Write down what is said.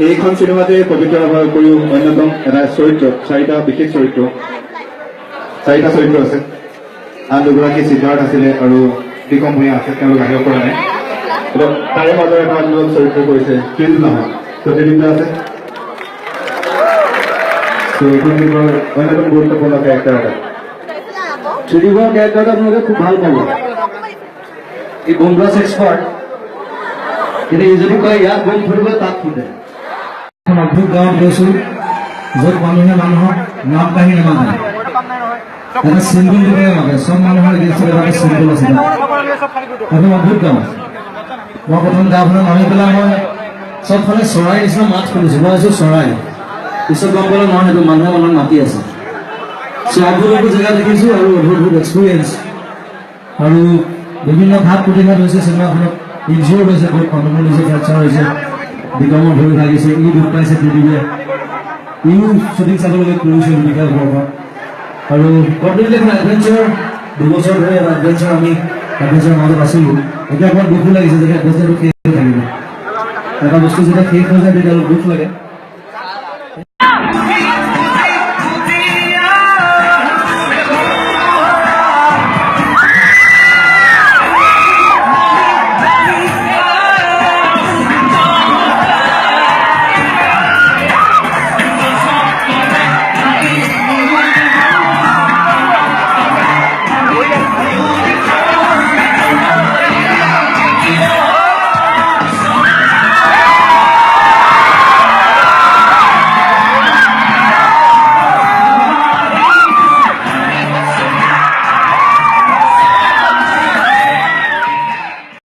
এইখন চিনেমাতে পবিত্ৰ ৰাভাৰ উপৰিও অন্যতম এটা চৰিত্ৰ, চাৰিটা বিশেষ চৰিত্ৰ আছে। আন দুগৰাকী সিদ্ধাৰ্থ আছিলে আৰু বিক্ৰম ভূঞা আছে, তেওঁলোক আহিব পৰা নাই। তাৰে মাজৰ এটা অন্যতম চৰিত্ৰ কৰিছে ত্ৰিদীপ লাহন, ত্ৰিদীপ আছে। অন্যতম গুৰুত্বপূৰ্ণ কেৰেক্টাৰ এটা। ত্ৰিদীপৰ কেৰেক্টাৰটো আপোনালোকে খুব ভাল পাব। ই বনগ্ৰাছ এক্সপাৰ্ট, কিন্তু ই যদি কয় ইয়াত বন ফুৰিব তাত ফুটে। এখন অদ্ভুত গাঁৱত গৈছোঁ য'ত মানুহে মানুহক নাম কাঢ়ি নামাতে, এটা চিম্বল দিবলৈ মাতে। চব মানুহৰ এটা চিম্বল আছে। এখন অদ্ভুত গাঁও। মই প্ৰথম গাঁওখনত নামি পেলাই মই চবফালে চৰাই নিচিনা মাত শুনিছোঁ। মই আছোঁ চৰাই, পিছত গম পালোঁ নহয় সেইটো মানুহে মনত মাতি আছে। অদ্ভুত জেগা দেখিছোঁ আৰু অদ্ভুত এক্সপিৰিয়েঞ্চ। আৰু বিভিন্ন ঘাট প্ৰতিঘাত হৈছে চিনেমাখনত। ইনজিঅ'ৰ হৈছে, বহুত খণ্ডমূল হৈছে, ফ্ৰেকচাৰ হৈছে, বিক্ৰমৰ ভৰি ভাগিছে, ই দুখ পাইছে ত্ৰিদীপে, ইও শ্বুটিং চাবলগীয়া কৰিছে ভূমিকাৰ ঘৰৰ। আৰু কমপ্লিটলি এখন এডভেঞ্চাৰ, 2 বছৰ ধৰি এটা এডভেঞ্চাৰৰ মাজত আছিলোঁ। এতিয়া অকণমান দুখো লাগিছে যে এডভেঞ্চাৰটো শেষ হৈ থাকিব। এটা বস্তু যেতিয়া শেষ হৈ যায় তেতিয়া অলপ দুখ লাগে।